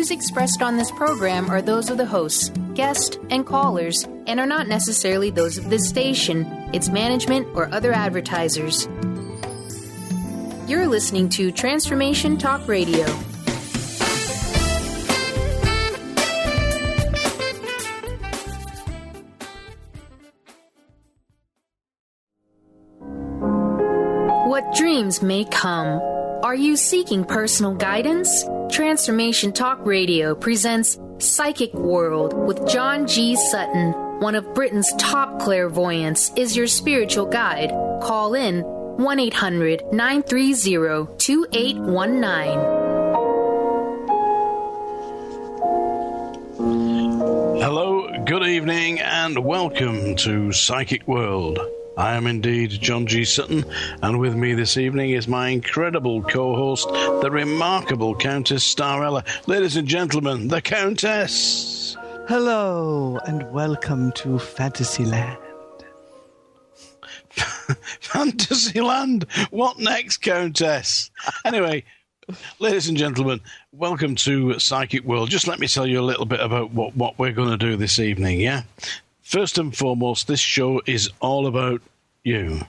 views expressed on this program are those of the hosts, guests, and callers, and are not necessarily those of this station, its management, or other advertisers. You're listening to Transformation Talk Radio. What dreams may come. Are you seeking personal guidance? Transformation Talk Radio presents Psychic World with John G. Sutton. One of Britain's top clairvoyants is your spiritual guide. Call in 1-800-930-2819. Hello, good evening, and welcome to Psychic World. I am indeed John G. Sutton, and with me this evening is my incredible co-host, the remarkable Countess Strella. Ladies and gentlemen, the Countess. Hello, and welcome to Fantasyland. Fantasyland? What next, Countess? Anyway, ladies and gentlemen, welcome to Psychic World. Just let me tell you a little bit about what we're going to do this evening, yeah? First and foremost, this show is all about you.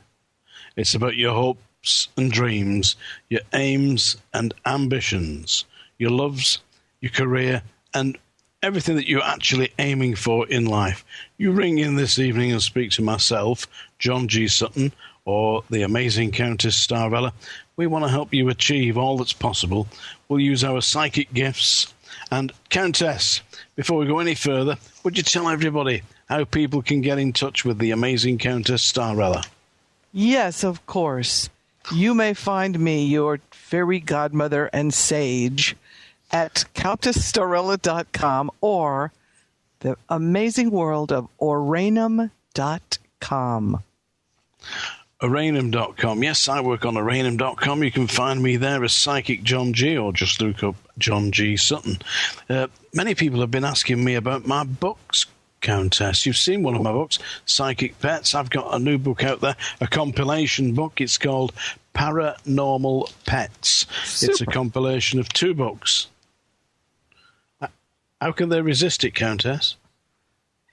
It's about your hopes and dreams, your aims and ambitions, your loves, your career, and everything that you're actually aiming for in life. You ring in this evening and speak to myself, John G. Sutton, or the amazing Countess Strella. We want to help you achieve all that's possible. We'll use our psychic gifts. And Countess, before we go any further, would you tell everybody how people can get in touch with the amazing Countess Strella? Yes, of course. You may find me, your fairy godmother and sage, at CountessStrella.com or the amazing world of Oranum.com. Oranum.com. Yes, I work on Oranum.com. You can find me there as Psychic John G, or just look up John G. Sutton. Many people have been asking me about my books, Countess. You've seen one of my books, Psychic Pets. I've got a new book out there, a compilation book. It's called Paranormal Pets. Super. It's a compilation of 2 books. How can they resist it, Countess?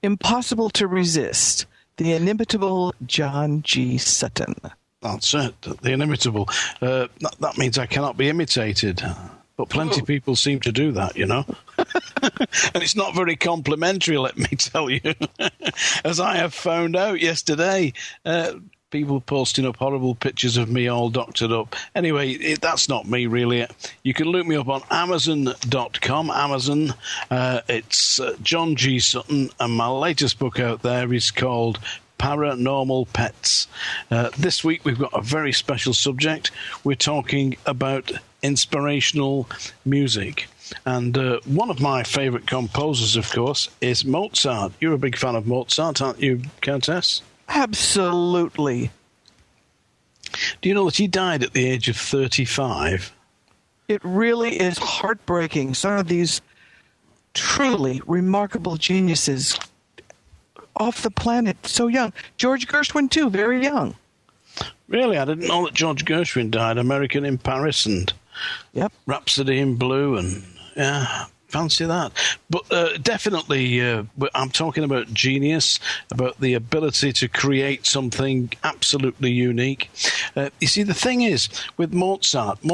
Impossible to resist. The inimitable John G. Sutton. That's it, the inimitable. That means I cannot be imitated. But plenty of people seem to do that, you know. And it's not very complimentary, let me tell you. As I have found out yesterday, people posting up horrible pictures of me all doctored up. Anyway, that's not me, really. You can look me up on Amazon.com. Amazon, it's John G. Sutton, and my latest book out there is called Paranormal Pets. This week we've got a very special subject. We're talking about inspirational music. And one of my favourite composers, of course, is Mozart. You're a big fan of Mozart, aren't you, Countess? Absolutely. Do you know that he died at the age of 35? It really is heartbreaking. Some of these truly remarkable geniuses off the planet so young. George Gershwin, too, very young. Really? I didn't know that George Gershwin died. American in Paris and Rhapsody in Blue, and yeah, fancy that. But definitely, I'm talking about genius, about the ability to create something absolutely unique. You see, the thing is, with Mozart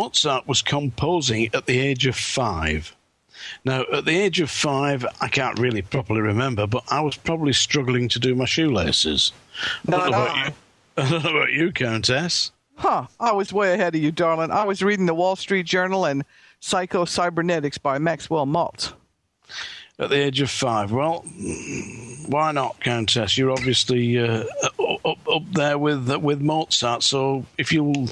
was composing at the age of 5. Now, at the age of 5, I can't really properly remember, but I was probably struggling to do my shoelaces. I don't know about you, Countess. Huh, I was way ahead of you, darling. I was reading the Wall Street Journal and Psycho-Cybernetics by Maxwell Maltz. At the age of 5. Well, why not, Countess? You're obviously up there with Mozart. So if you,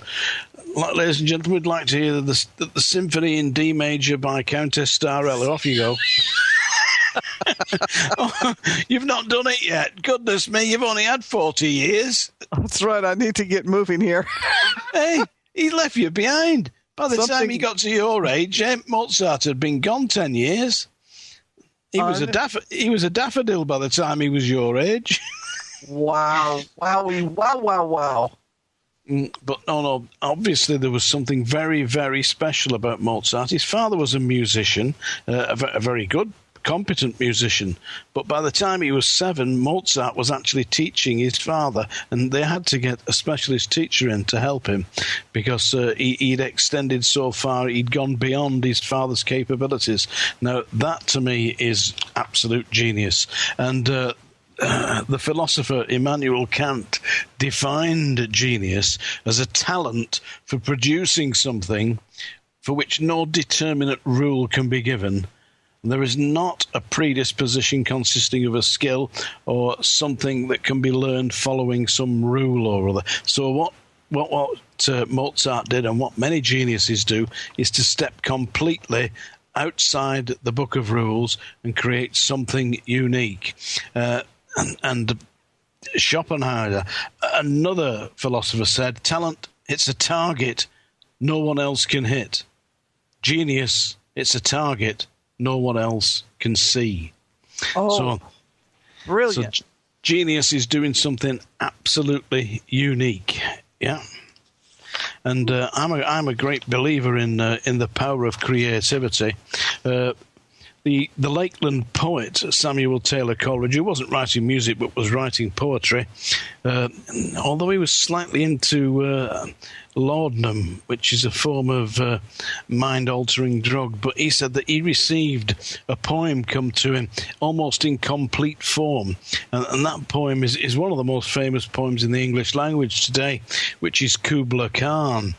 ladies and gentlemen, would like to hear the Symphony in D Major by Countess Strella, off you go. Oh, you've not done it yet. Goodness me, you've only had 40 years. That's right, I need to get moving here. Hey, he left you behind. By the time he got to your age, Mozart had been gone 10 years. He was a daffodil by the time he was your age. Wow. Wowie, wow. But no, obviously there was something very, very special about Mozart. His father was a musician, a very good, competent musician. But by the time he was 7, Mozart was actually teaching his father, and they had to get a specialist teacher in to help him because he'd extended so far, he'd gone beyond his father's capabilities. Now, that to me is absolute genius. And the philosopher Immanuel Kant defined genius as a talent for producing something for which no determinate rule can be given. There is not a predisposition consisting of a skill or something that can be learned following some rule or other. So what Mozart did, and what many geniuses do, is to step completely outside the book of rules and create something unique. And Schopenhauer, another philosopher, said, talent, it's a target no one else can hit. Genius, it's a target no one else can see. Oh, so, brilliant. So genius is doing something absolutely unique. Yeah. And I'm a great believer in the power of creativity. The Lakeland poet Samuel Taylor Coleridge, who wasn't writing music but was writing poetry, although he was slightly into laudanum, which is a form of mind-altering drug, but he said that he received a poem come to him almost in complete form. And that poem is one of the most famous poems in the English language today, which is Kubla Khan.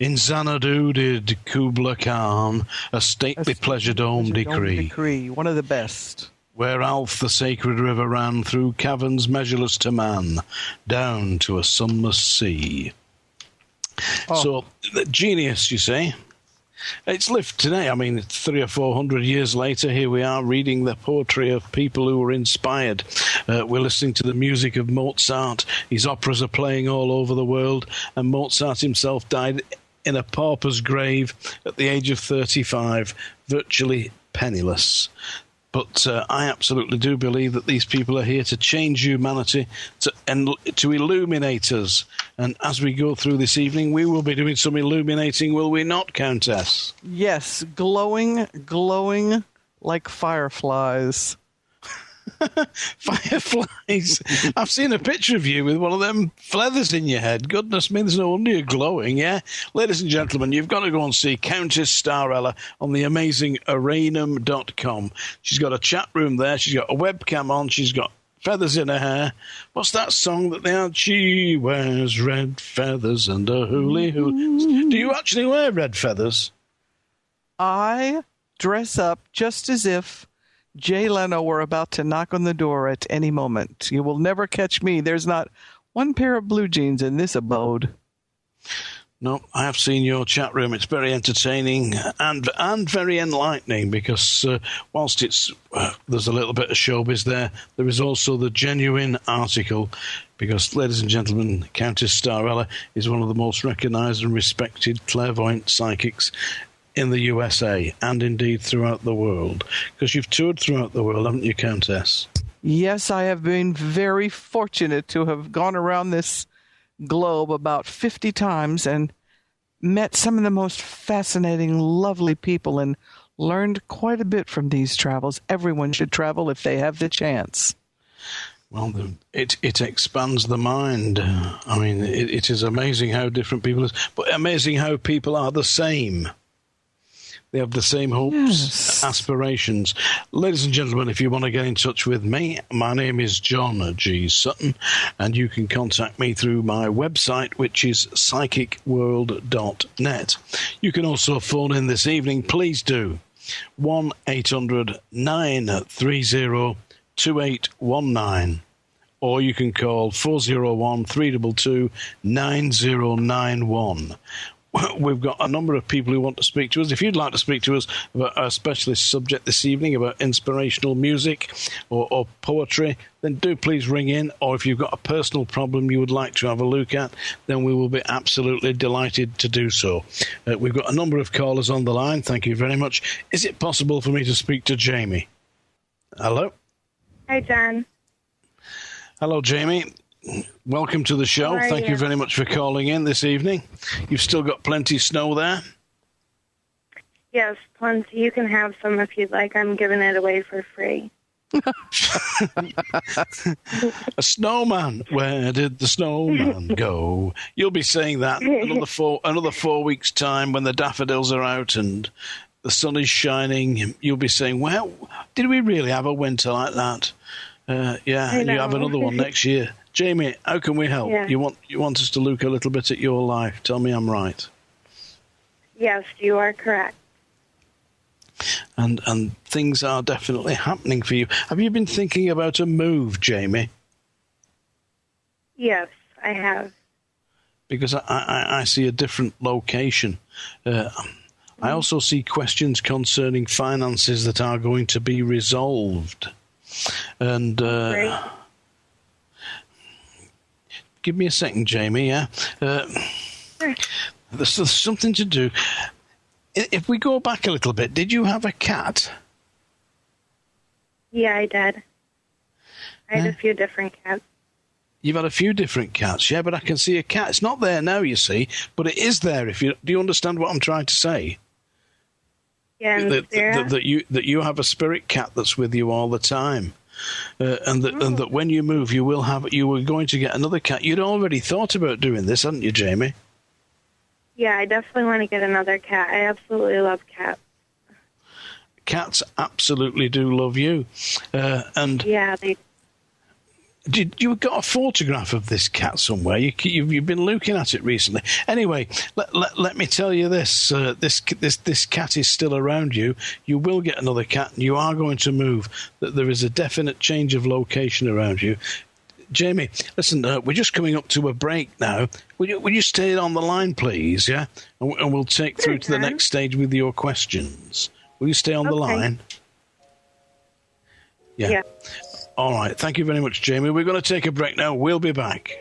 In Xanadu did Kubla Khan a stately pleasure dome decree. One of the best. Where Alf the sacred river ran through caverns measureless to man, down to a sunless sea. Oh. So, genius, you say. It's lived today. I mean, 300 or 400 years later, here we are reading the poetry of people who were inspired. We're listening to the music of Mozart. His operas are playing all over the world, and Mozart himself died in a pauper's grave at the age of 35, virtually penniless. But I absolutely do believe that these people are here to change humanity, to illuminate us. And as we go through this evening, we will be doing some illuminating, will we not, Countess? Yes, glowing like fireflies. Fireflies. I've seen a picture of you with one of them feathers in your head. Goodness me, there's no wonder you're glowing, yeah? Ladies and gentlemen, you've got to go and see Countess Strella on the amazing Aranum.com. She's got a chat room there. She's got a webcam on. She's got feathers in her hair. What's that song that they had? She wears red feathers and a hooly hoo. Do you actually wear red feathers? I dress up just as if Jay Leno were about to knock on the door at any moment. You will never catch me. There's not one pair of blue jeans in this abode. No, I have seen your chat room. It's very entertaining and very enlightening because whilst it's there's a little bit of showbiz there is also the genuine article because, ladies and gentlemen, Countess Strella is one of the most recognised and respected clairvoyant psychics in the USA and indeed throughout the world. Because you've toured throughout the world, haven't you, Countess? Yes, I have been very fortunate to have gone around this globe about 50 times and met some of the most fascinating, lovely people and learned quite a bit from these travels. Everyone should travel if they have the chance. Well, it expands the mind. I mean, it is amazing how different people are, but amazing how people are the same. They have the same hopes, yes, aspirations. Ladies and gentlemen, if you want to get in touch with me, my name is John G. Sutton, and you can contact me through my website, which is psychicworld.net. You can also phone in this evening. Please do. 1-800-930-2819. Or you can call 401-322-9091. We've got a number of people who want to speak to us. If you'd like to speak to us about our specialist subject this evening, about inspirational music or poetry, then do please ring in. Or if you've got a personal problem you would like to have a look at, then we will be absolutely delighted to do so. We've got a number of callers on the line. Thank you very much. Is it possible for me to speak to Jamie? Hello? Hi, John. Hello, Jamie. welcome to the show. Thank you very much for calling in this evening. You've still got plenty of snow there? Yes, plenty. You can have some if you'd like. I'm giving it away for free. A snowman. Where did the snowman go? You'll be saying that another 4 weeks' time when the daffodils are out and the sun is shining. You'll be saying, well, did we really have a winter like that? Yeah, you have another one next year. Jamie, how can we help? Yeah. You want us to look a little bit at your life. Tell me I'm right. Yes, you are correct. And things are definitely happening for you. Have you been thinking about a move, Jamie? Yes, I have. Because I see a different location. I also see questions concerning finances that are going to be resolved. And give me a second, Jamie, yeah? Sure. There's something to do. If we go back a little bit, did you have a cat? Yeah, I did. I had a few different cats. You've had a few different cats, yeah, but I can see a cat. It's not there now, you see, but it is there. Do you understand what I'm trying to say? Yeah, that you have a spirit cat that's with you all the time, and that when you move, you were going to get another cat. You'd already thought about doing this, hadn't you, Jamie? Yeah, I definitely want to get another cat. I absolutely love cats. Cats absolutely do love you, and yeah, they. You got a photograph of this cat somewhere? You've been looking at it recently. Anyway, let me tell you this: this cat is still around you. You will get another cat, and you are going to move. That there is a definite change of location around you. Jamie, listen, we're just coming up to a break now. Will you stay on the line, please? Yeah, and we'll take through to the next stage with your questions. Will you stay on the line? Yeah. All right. Thank you very much, Jamie. We're going to take a break now. We'll be back.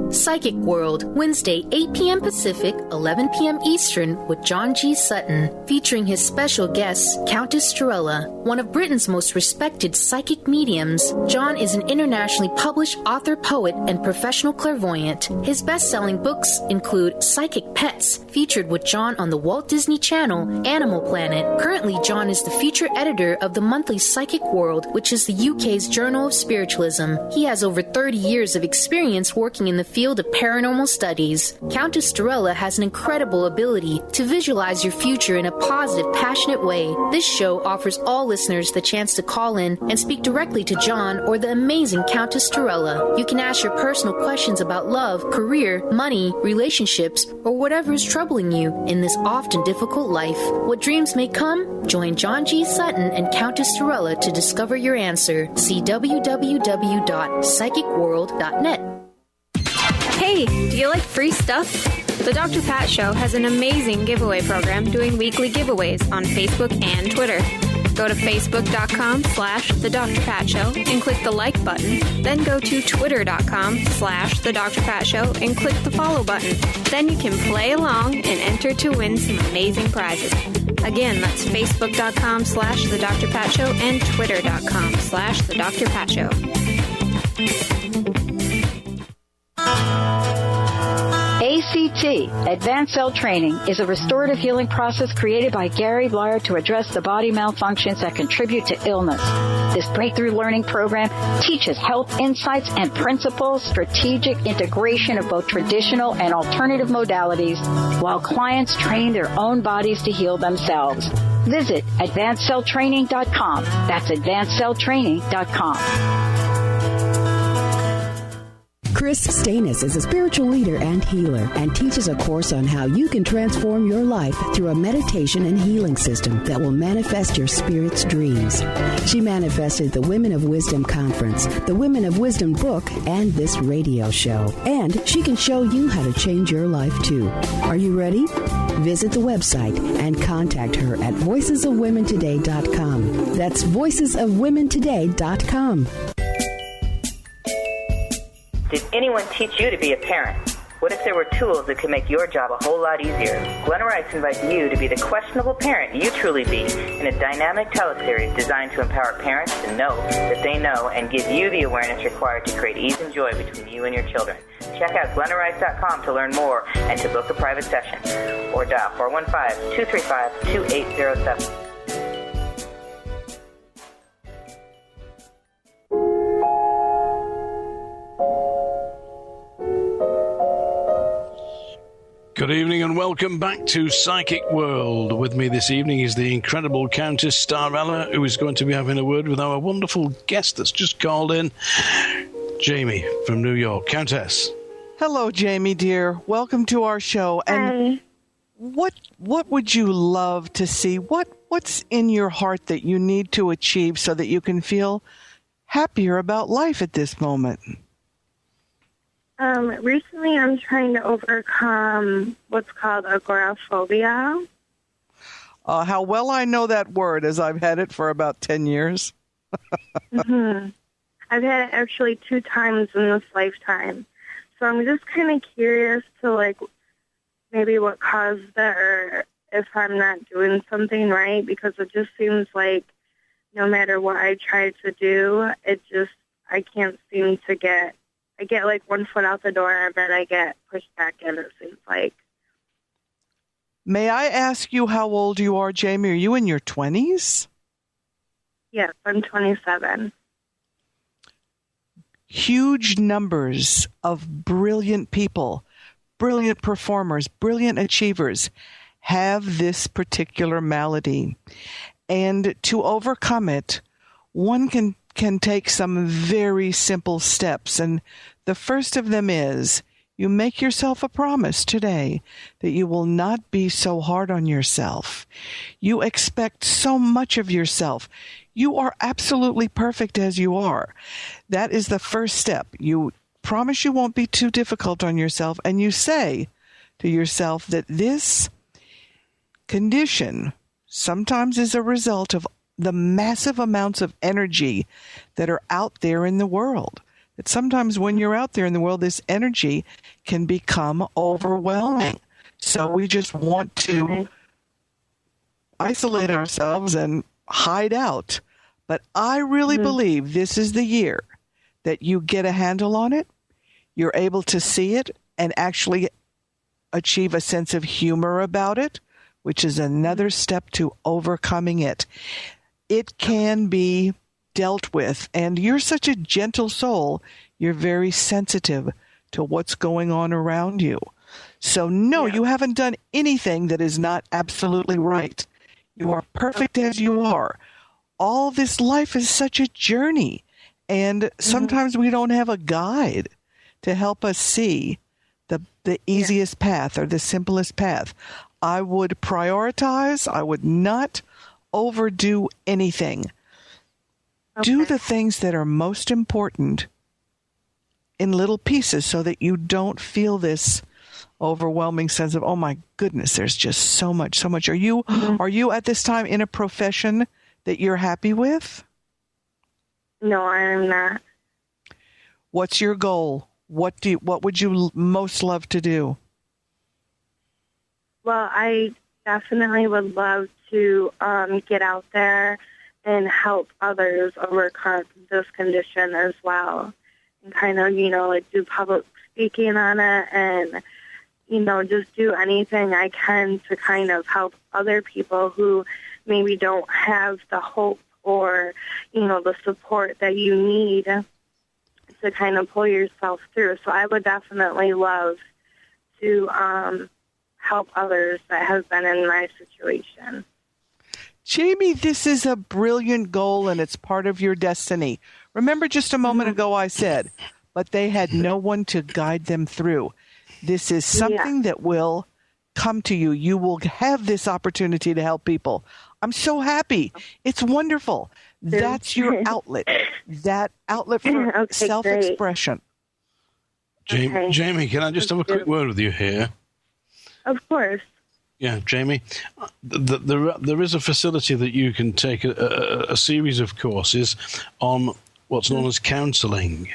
Psychic World, Wednesday, 8 p.m. Pacific, 11 p.m. Eastern, with John G. Sutton, featuring his special guest, Countess Strella, one of Britain's most respected psychic mediums. John is an internationally published author, poet, and professional clairvoyant. His best-selling books include Psychic Pets, featured with John on the Walt Disney Channel, Animal Planet. Currently, John is the feature editor of the monthly Psychic World, which is the UK's Journal of Spiritualism. He has over 30 years of experience working in the field of paranormal studies. Countess Strella has an incredible ability to visualize your future in a positive, passionate way. This show offers all listeners the chance to call in and speak directly to John or the amazing Countess Strella. You can ask your personal questions about love, career, money, relationships, or whatever is troubling you in this often difficult life. What dreams may come? Join John G. Sutton and Countess Strella to discover your answer. See www.psychicworld.net. Hey, do you like free stuff? The Dr. Pat Show has an amazing giveaway program doing weekly giveaways on Facebook and Twitter. Go to facebook.com/The Dr. Pat Show and click the like button. Then go to twitter.com/The Dr. Pat Show and click the follow button. Then you can play along and enter to win some amazing prizes. Again, that's facebook.com/The Dr. Pat Show and twitter.com/The Dr. Pat Show. ACT, Advanced Cell Training, is a restorative healing process created by Gary Blyer to address the body malfunctions that contribute to illness. This breakthrough learning program teaches health insights and principles, strategic integration of both traditional and alternative modalities, while clients train their own bodies to heal themselves. Visit AdvancedCellTraining.com. That's AdvancedCellTraining.com. Chris Stanis is a spiritual leader and healer and teaches a course on how you can transform your life through a meditation and healing system that will manifest your spirit's dreams. She manifested the Women of Wisdom Conference, the Women of Wisdom book, and this radio show. And she can show you how to change your life too. Are you ready? Visit the website and contact her at voicesofwomentoday.com. That's voicesofwomentoday.com. Did anyone teach you to be a parent? What if there were tools that could make your job a whole lot easier? Glenna Rice invites you to be the questionable parent you truly be in a dynamic teleseries designed to empower parents to know that they know and give you the awareness required to create ease and joy between you and your children. Check out glennarice.com to learn more and to book a private session. Or dial 415-235-2807. Good evening and welcome back to Psychic World. With me this evening is the incredible Countess Strella, who is going to be having a word with our wonderful guest that's just called in, Jamie from New York. Countess. Hello, Jamie, dear. Welcome to our show. And what would you love to see? What's in your heart that you need to achieve so that you can feel happier about life at this moment? Recently I'm trying to overcome what's called agoraphobia. How well I know that word, as I've had it for about 10 years. Mm-hmm. I've had it actually 2 times in this lifetime. So I'm just kind of curious to, like, maybe what caused that or if I'm not doing something right, because it just seems like no matter what I try to do, I can't seem to I get like one foot out the door and then I get pushed back in, it seems like. May I ask you how old you are, Jamie? Are you in your 20s? Yes, I'm 27. Huge numbers of brilliant people, brilliant performers, brilliant achievers have this particular malady. And to overcome it, one can take some very simple steps. And the first of them is you make yourself a promise today that you will not be so hard on yourself. You expect so much of yourself. You are absolutely perfect as you are. That is the first step. You promise you won't be too difficult on yourself, and you say to yourself that this condition sometimes is a result of the massive amounts of energy that are out there in the world. That sometimes when you're out there in the world, this energy can become overwhelming. So we just want to isolate ourselves and hide out. But I really believe this is the year that you get a handle on it, you're able to see it, and actually achieve a sense of humor about it, which is another step to overcoming it. It can be dealt with, and you're such a gentle soul, you're very sensitive to what's going on around you. So no, you haven't done anything that is not absolutely right. You are perfect as you are. All this life is such a journey, and sometimes we don't have a guide to help us see the easiest path or the simplest path. I would prioritize. I would not overdo anything. Do the things that are most important in little pieces so that you don't feel this overwhelming sense of, oh my goodness, there's just so much. Are you at this time in a profession that you're happy with? No, I am not. What's your goal? What would you most love to do? Well, I definitely would love to get out there and help others overcome this condition as well. And kind of, like do public speaking on it and, just do anything I can to kind of help other people who maybe don't have the hope or, the support that you need to kind of pull yourself through. So I would definitely love to help others that have been in my situation. Jamie, this is a brilliant goal, and it's part of your destiny. Remember just a moment ago I said, but they had no one to guide them through. This is something that will come to you. You will have this opportunity to help people. I'm so happy. It's wonderful. That's your outlet. That outlet for self-expression. Jamie, can I just have a quick word with you here? Of course. Yeah, Jamie, there is a facility that you can take a series of courses on what's known as counselling.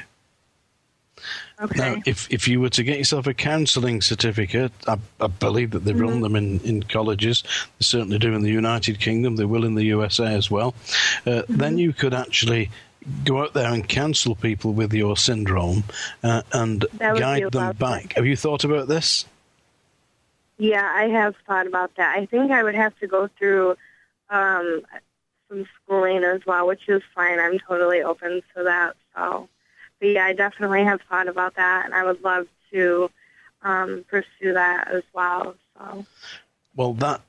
Okay. Now, if you were to get yourself a counselling certificate, I believe that they run them in colleges. They certainly do in the United Kingdom. They will in the USA as well. Then you could actually go out there and counsel people with your syndrome and guide them back. Have you thought about this? Yeah, I have thought about that. I think I would have to go through some schooling as well, which is fine. I'm totally open to that. So, but yeah, I definitely have thought about that, and I would love to pursue that as well. So. Well, that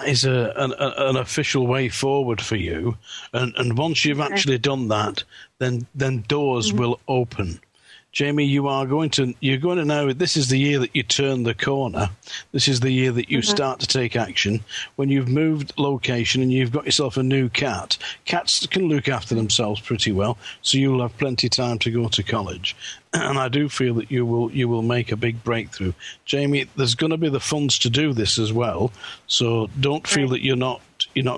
is an official way forward for you, and once you've actually done that, then doors will open. Jamie, you're going to know this is the year that you turn the corner. This is the year that you start to take action. When you've moved location and you've got yourself a new cat, cats can look after themselves pretty well, so you'll have plenty of time to go to college. And I do feel that you will make a big breakthrough. Jamie, there's going to be the funds to do this as well, so don't feel that you're not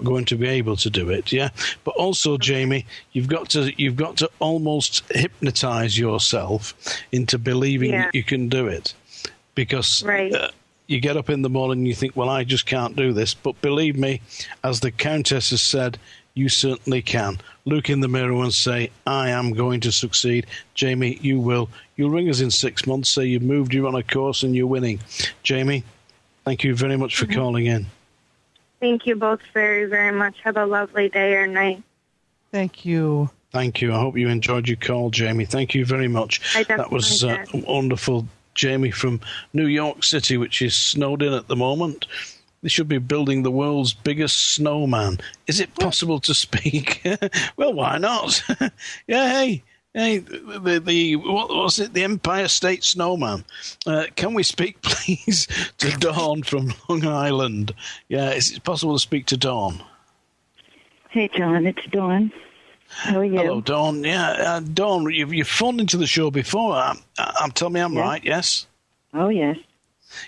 going to be able to do it, yeah? But also, Jamie, you've got to almost hypnotize yourself into believing that you can do it. Because you get up in the morning and you think, well, I just can't do this. But believe me, as the Countess has said, you certainly can. Look in the mirror and say, I am going to succeed. Jamie, you will. You'll ring us in 6 months, say you've moved, you're on a course and you're winning. Jamie, thank you very much for calling in. Thank you both very, very much. Have a lovely day or night. Thank you. Thank you. I hope you enjoyed your call, Jamie. Thank you very much. That was wonderful. Jamie from New York City, which is snowed in at the moment. They should be building the world's biggest snowman. Is it possible to speak? Well, why not? Yeah, hey, what was it? The Empire State Snowman. Can we speak, please, to Dawn from Long Island? Yeah, is it possible to speak to Dawn? Hey, John, it's Dawn. How are you? Hello, Dawn. Yeah, Dawn, you've phoned into the show before. Tell me I'm right, yes? Oh, yes.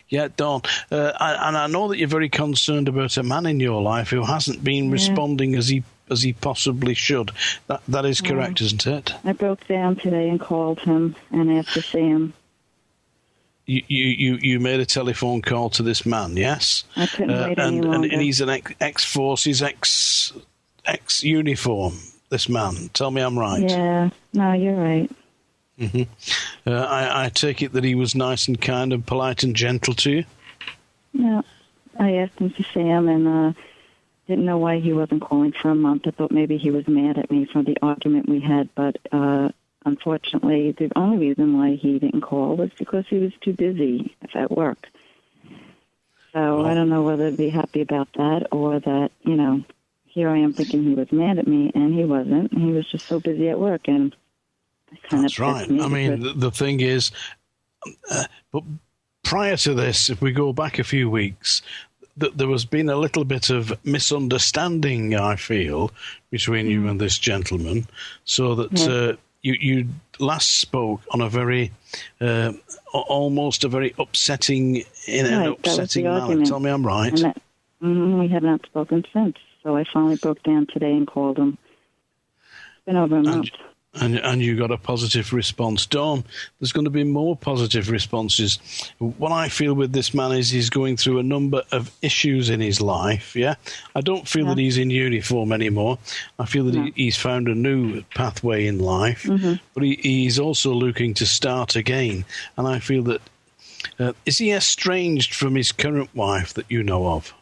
Yeah, Dawn. And I know that you're very concerned about a man in your life who hasn't been responding as he possibly should. That is correct, isn't it? I broke down today and called him and asked to see him. You made a telephone call to this man, yes? I couldn't wait any longer. And he's an ex-forces, ex-uniform, this man. Tell me I'm right. Yeah, no, you're right. Mm-hmm. I take it that he was nice and kind and polite and gentle to you? Yeah, I asked him to see him and didn't know why he wasn't calling for a month. I thought maybe he was mad at me for the argument we had, but unfortunately, the only reason why he didn't call was because he was too busy at work. So I don't know whether to be happy about that or that, here I am thinking he was mad at me, and he wasn't. He was just so busy at work, and that's right. I mean, the thing is, but prior to this, if we go back a few weeks, there has been a little bit of misunderstanding, I feel, between you and this gentleman, so that you last spoke on a very, almost a very upsetting, in an upsetting manner. Tell me I'm right. We have not spoken since, so I finally broke down today and called him. It's been over a month. And you got a positive response. Dawn, there's going to be more positive responses. What I feel with this man is he's going through a number of issues in his life, yeah? I don't feel that he's in uniform anymore. I feel that he's found a new pathway in life, but he's also looking to start again. And I feel that, is he estranged from his current wife that you know of?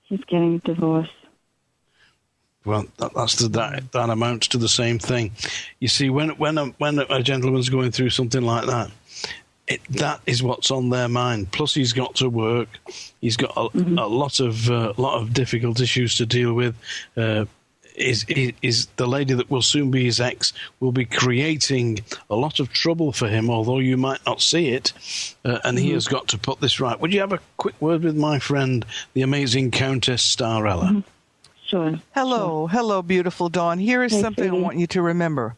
He's getting divorced. Well, that amounts to the same thing. You see, when a gentleman's going through something like that, that is what's on their mind. Plus, he's got to work. He's got a lot of difficult issues to deal with. Is the lady that will soon be his ex will be creating a lot of trouble for him, although you might not see it, and he has got to put this right. Would you have a quick word with my friend, the amazing Countess Strella? Sure. Hello, beautiful Dawn. Here is something I want you to remember.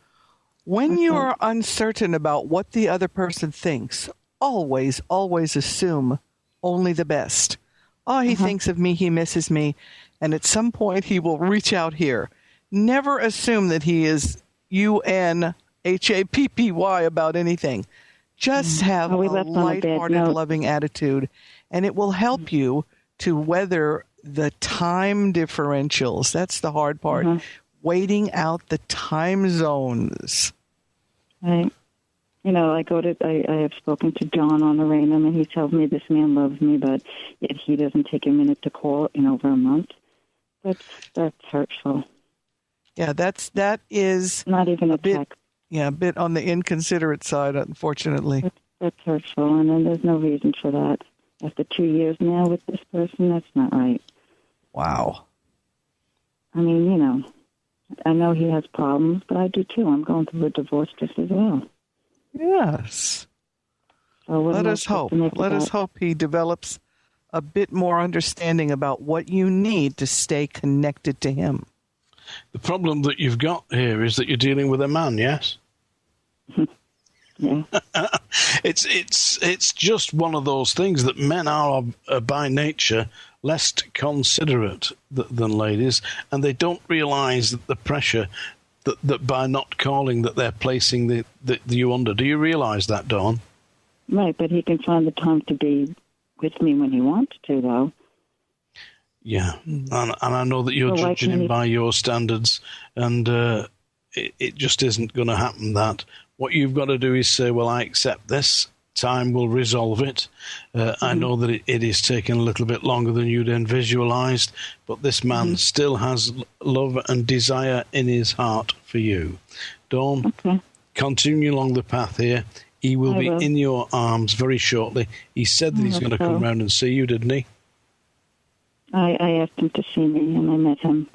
When you are uncertain about what the other person thinks, always assume only the best. Oh, he thinks of me, he misses me, and at some point he will reach out here. Never assume that he is UNALE Happy about anything. Just have a lighthearted, loving attitude, and it will help you to weather the time differentials. That's the hard part. Waiting out the time zones. Right. You know, I have spoken to John on the random, and he tells me this man loves me, but yet he doesn't take a minute to call in over a month. That's hurtful. Yeah, that is not even a bit. Yeah, a bit on the inconsiderate side, unfortunately. That's hurtful, and then there's no reason for that. After 2 years now with this person, that's not right. Wow. I mean, you know, I know he has problems, but I do too. I'm going through a divorce just as well. Yes. So let us hope. Let us hope he develops a bit more understanding about what you need to stay connected to him. The problem that you've got here is that you're dealing with a man, yes? Yeah. It's just one of those things that men are by nature less considerate than ladies, and they don't realise that the pressure that by not calling that they're placing you under. Do you realise that, Dawn? Right, but he can find the time to be with me when he wants to, though. Yeah, and I know that you're judging him by your standards, and it just isn't going to happen. That what you've got to do is say, well, I accept this. Time will resolve it. I know that it is taking a little bit longer than you'd visualized, but this man still has love and desire in his heart for you. Dawn, continue along the path here. He will be in your arms very shortly. He said that he's going to come round and see you, didn't he? I asked him to see me, and I met him.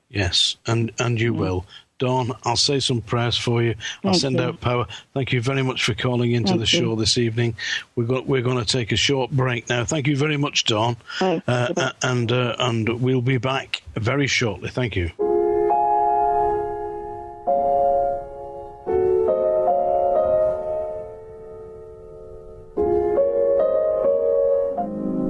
Yes, and you will. Dawn, I'll say some prayers for you. I'll send out power. Thank you very much for calling into the show this evening. We're going to take a short break now. Thank you very much, Dawn. And we'll be back very shortly. Thank you.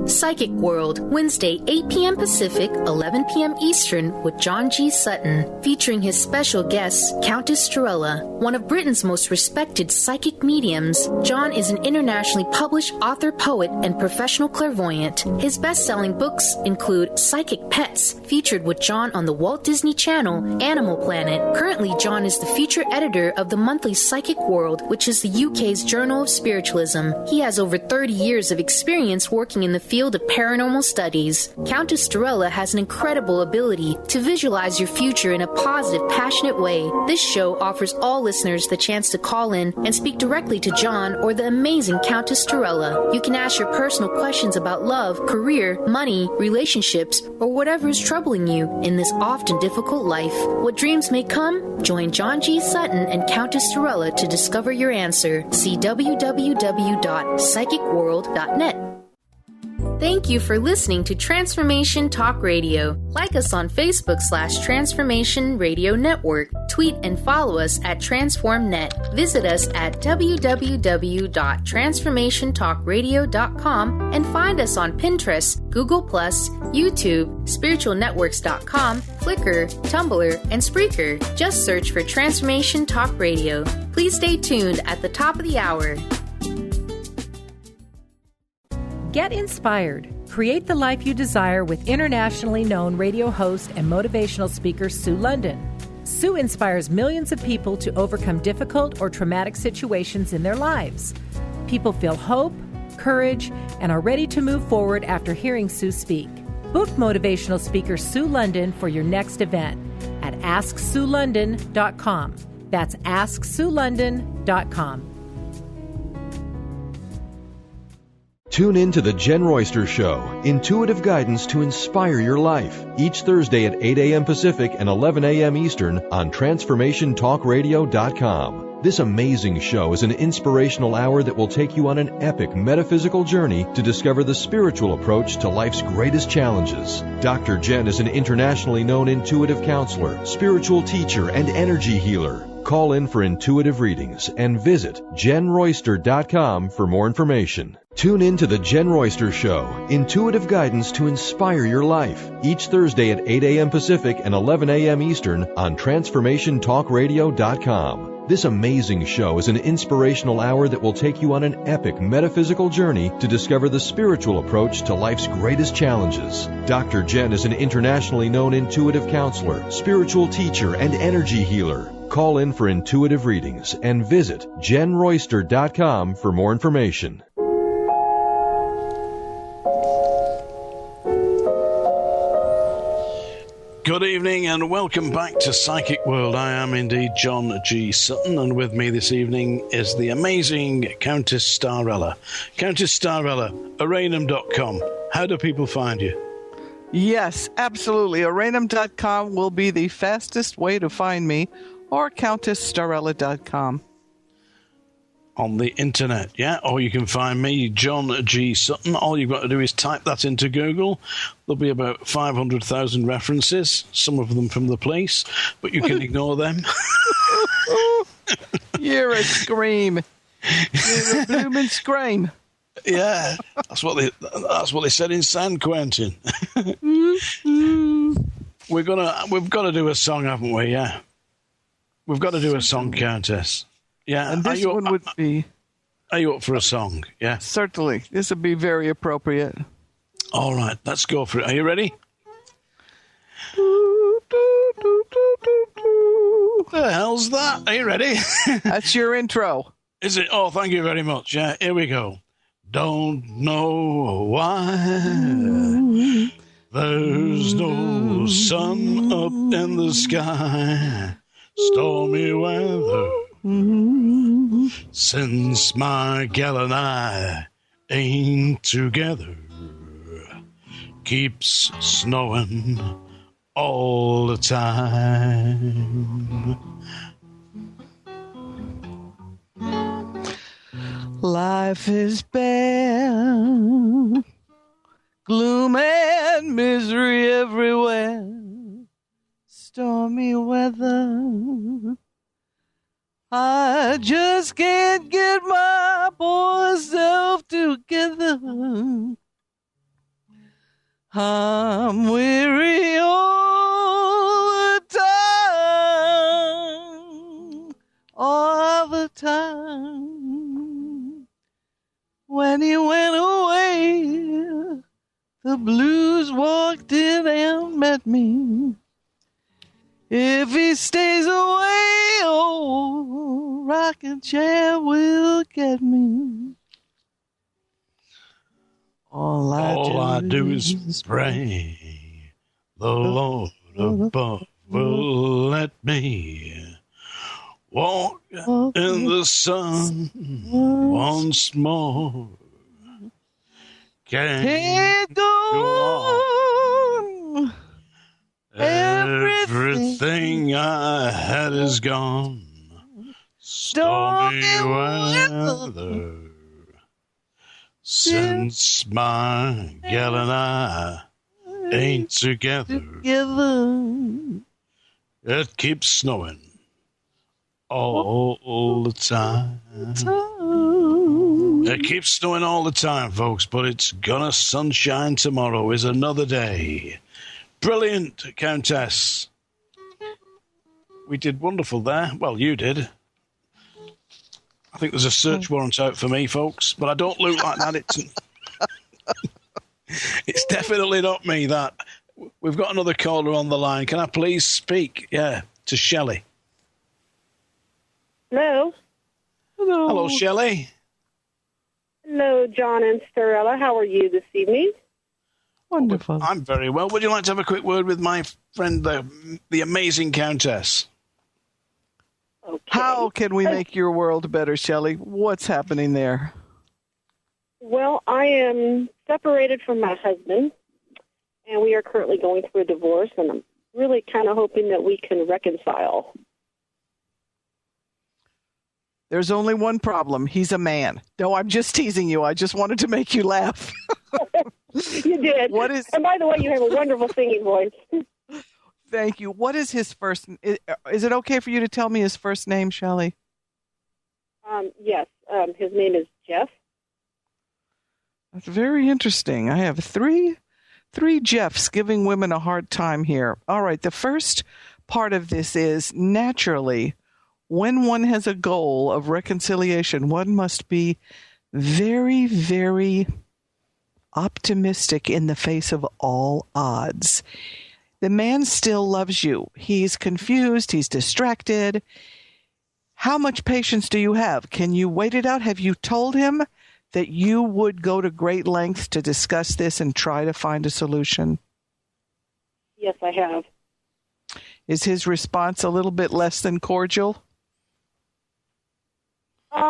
Psychic World, Wednesday, 8 p.m. Pacific, 11 p.m. Eastern, with John G. Sutton, featuring his special guest, Countess Strella. One of Britain's most respected psychic mediums, John is an internationally published author, poet, and professional clairvoyant. His best-selling books include Psychic Pets, featured with John on the Walt Disney Channel, Animal Planet. Currently, John is the feature editor of the monthly Psychic World, which is the UK's Journal of Spiritualism. He has over 30 years of experience working in the field of paranormal studies. Countess Strella has an incredible ability to visualize your future in a positive, passionate way. This show offers all listeners the chance to call in and speak directly to John or the amazing Countess Strella. You can ask your personal questions about love, career, money, relationships, or whatever is troubling you in this often difficult life. What dreams may come? Join John G. Sutton and Countess Strella to discover your answer. See www.psychicworld.net. Thank you for listening to Transformation Talk Radio. Like us on Facebook /Transformation Radio Network. Tweet and follow us at TransformNet. Visit us at www.transformationtalkradio.com and find us on Pinterest, Google+, YouTube, spiritualnetworks.com, Flickr, Tumblr, and Spreaker. Just search for Transformation Talk Radio. Please stay tuned at the top of the hour. Get inspired. Create the life you desire with internationally known radio host and motivational speaker Sue London. Sue inspires millions of people to overcome difficult or traumatic situations in their lives. People feel hope, courage, and are ready to move forward after hearing Sue speak. Book motivational speaker Sue London for your next event at AskSueLondon.com. That's AskSueLondon.com. Tune in to The Jen Royster Show, intuitive guidance to inspire your life, each Thursday at 8 a.m. Pacific and 11 a.m. Eastern on TransformationTalkRadio.com. This amazing show is an inspirational hour that will take you on an epic metaphysical journey to discover the spiritual approach to life's greatest challenges. Dr. Jen is an internationally known intuitive counselor, spiritual teacher, and energy healer. Call in for intuitive readings and visit JenRoyster.com for more information. Tune in to The Jen Royster Show, intuitive guidance to inspire your life, each Thursday at 8 a.m. Pacific and 11 a.m. Eastern on TransformationTalkRadio.com. This amazing show is an inspirational hour that will take you on an epic metaphysical journey to discover the spiritual approach to life's greatest challenges. Dr. Jen is an internationally known intuitive counselor, spiritual teacher, and energy healer. Call in for intuitive readings and visit jenroyster.com for more information. Good evening and welcome back to Psychic World. I am indeed John G. Sutton, and with me this evening is the amazing Countess Strella. Countess Strella, aranum.com. How do people find you? Yes, absolutely. Aranum.com will be the fastest way to find me, or CountessStrella.com. On the internet, yeah? Or you can find me, John G. Sutton. All you've got to do is type that into Google. There'll be about 500,000 references, some of them from the police, but you can ignore them. You're a scream. You're a blooming scream. Yeah, that's what they said in San Quentin. We've got to do a song, haven't we? Yeah, we've got to do a song, Countess. Yeah, and this one would be. Are you up for a song? Yeah, certainly. This would be very appropriate. All right, let's go for it. Are you ready? What the hell's that? Are you ready? That's your intro. Is it? Oh, thank you very much. Yeah, here we go. Don't know why there's no sun up in the sky. Stormy weather since my gal and I ain't together. Keeps snowing all the time. Life is bare, gloom and misery everywhere, stormy weather. I just can't get my poor self together. I'm weary all the time. When he went away, the blues walked in and met me. If he stays away, oh, rocking chair will get me. All I do is pray the Lord above will let me walk in the sun once more. Can't go on. Everything I had is gone. Stormy weather since my gal and I ain't together. It keeps snowing all the time. It keeps snowing all the time, folks, but it's gonna sunshine tomorrow is another day. Brilliant, Countess. We did wonderful there. Well, you did. I think there's a search warrant out for me, folks, but I don't look like that. It's definitely not me, that. We've got another caller on the line. Can I please speak? Yeah, to Shelley. Hello. Hello, Shelley. Hello, John and Strella. How are you this evening? Wonderful. I'm very well. Would you like to have a quick word with my friend, the amazing Countess? Okay. How can we make your world better, Shelley? What's happening there? Well, I am separated from my husband, and we are currently going through a divorce, and I'm really kind of hoping that we can reconcile. There's only one problem. He's a man. No, I'm just teasing you. I just wanted to make you laugh. You did. And by the way, you have a wonderful singing voice. Thank you. What is his first? Is it okay for you to tell me his first name, Shelley? Yes. His name is Jeff. That's very interesting. I have three Jeffs giving women a hard time here. All right. The first part of this is naturally when one has a goal of reconciliation, one must be very, very optimistic in the face of all odds. The man still loves you. He's confused. He's distracted. How much patience do you have? Can you wait it out? Have you told him that you would go to great lengths to discuss this and try to find a solution? Yes, I have. Is his response a little bit less than cordial?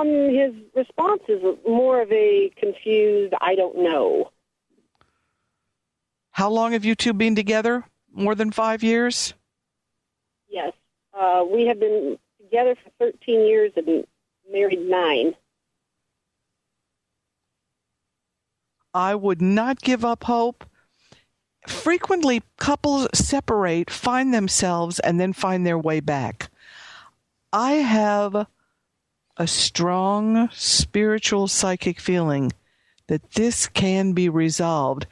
His response is more of a confused, I don't know. How long have you two been together? More than 5 years? Yes. We have been together for 13 years and married 9. I would not give up hope. Frequently, couples separate, find themselves, and then find their way back. I have a strong spiritual psychic feeling that this can be resolved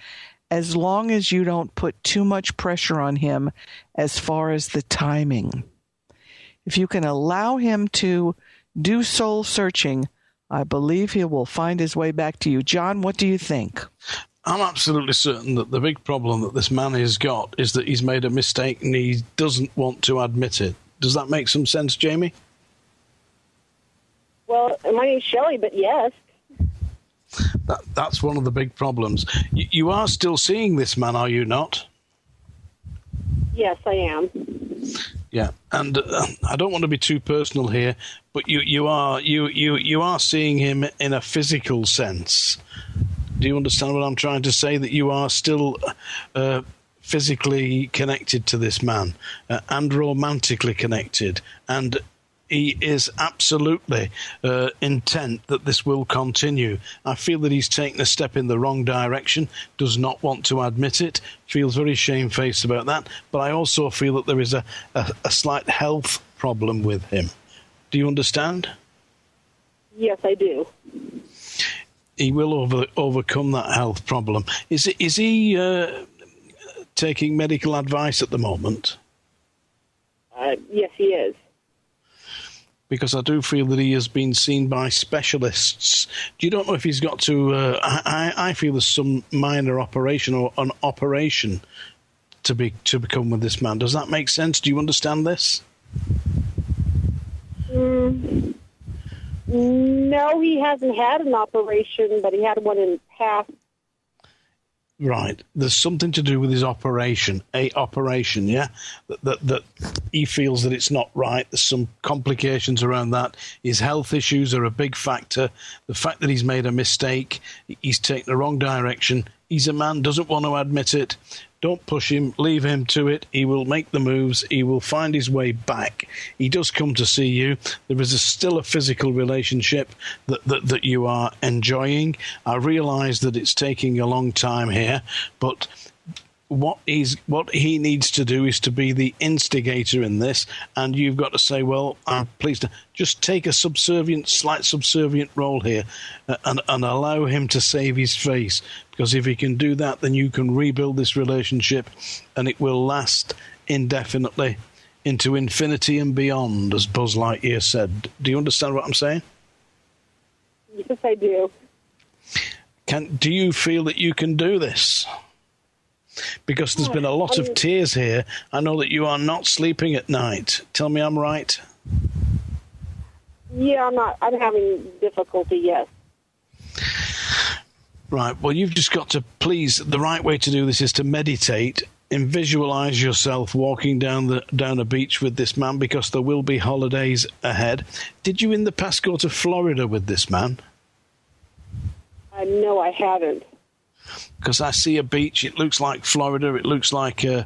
as long as you don't put too much pressure on him as far as the timing. If you can allow him to do soul searching, I believe he will find his way back to you. John, what do you think? I'm absolutely certain that the big problem that this man has got is that he's made a mistake and he doesn't want to admit it. Does that make some sense, Jamie? Well, my name's Shelley, but yes. That's one of the big problems. You are still seeing this man, are you not? Yes, I am. Yeah, and I don't want to be too personal here, but you are seeing him in a physical sense. Do you understand what I'm trying to say? That you are still physically connected to this man and romantically connected, and he is absolutely intent that this will continue. I feel that he's taken a step in the wrong direction, does not want to admit it, feels very shamefaced about that, but I also feel that there is a slight health problem with him. Do you understand? Yes, I do. He will overcome that health problem. Is he taking medical advice at the moment? Yes, he is. Because I do feel that he has been seen by specialists. You don't know if he's got to... I feel there's some minor operation or an operation to become with this man. Does that make sense? Do you understand this? No, he hasn't had an operation, but he had one in the past. Right. There's something to do with his operation, yeah? That he feels that it's not right. There's some complications around that. His health issues are a big factor. The fact that he's made a mistake, he's taken the wrong direction. He's a man, doesn't want to admit it. Don't push him, leave him to it. He will make the moves. He will find his way back. He does come to see you. There is still a physical relationship that you are enjoying. I realise that it's taking a long time here, but what he needs to do is to be the instigator in this, and you've got to say, well, please just take a slight subservient role here and allow him to save his face, because if he can do that, then you can rebuild this relationship and it will last indefinitely into infinity and beyond, as Buzz Lightyear said. Do you understand what I'm saying? Yes, I do. Do you feel that you can do this? Because there's been a lot of tears here. I know that you are not sleeping at night. Tell me I'm right. Yeah, I'm having difficulty, yes. Right, well, you've just got to, please, the right way to do this is to meditate and visualize yourself walking down a beach with this man, because there will be holidays ahead. Did you in the past go to Florida with this man? No, I haven't. Because I see a beach, it looks like Florida, it looks like a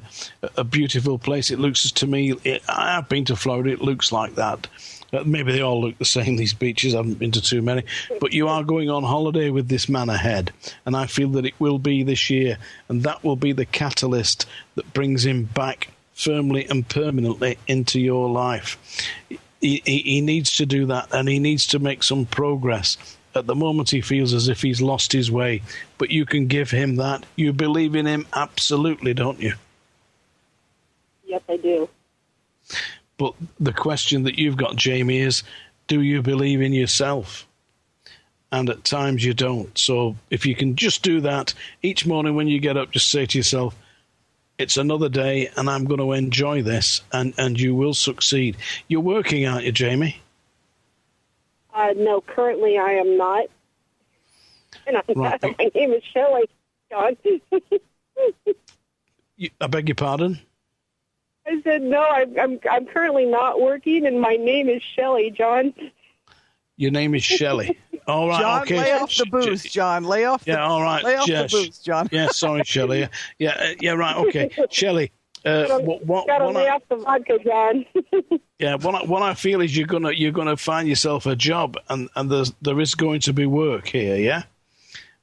beautiful place. It looks to me, I have been to Florida, it looks like that. Maybe they all look the same, these beaches, I haven't been to too many. But you are going on holiday with this man ahead, and I feel that it will be this year, and that will be the catalyst that brings him back firmly and permanently into your life. He needs to do that, and he needs to make some progress. At the moment, he feels as if he's lost his way, but you can give him that. You believe in him absolutely, don't you? Yes, I do. But the question that you've got, Jamie, is, do you believe in yourself? And at times you don't. So if you can just do that each morning when you get up, just say to yourself, it's another day and I'm going to enjoy this, and you will succeed. You're working, aren't you, Jamie? No, currently I am not. And Right. My name is Shelley, John. I beg your pardon? I said, no, I'm currently not working, and my name is Shelley, John. Your name is Shelley. All right, John, okay. lay off the booze, John. Lay off the, all right. lay off the booze, John. Yeah, sorry, Shelley. Yeah, right, okay. Shelley, Gotta lay off the vodka, John. yeah, what I feel is you're gonna find yourself a job, and there is going to be work here, yeah?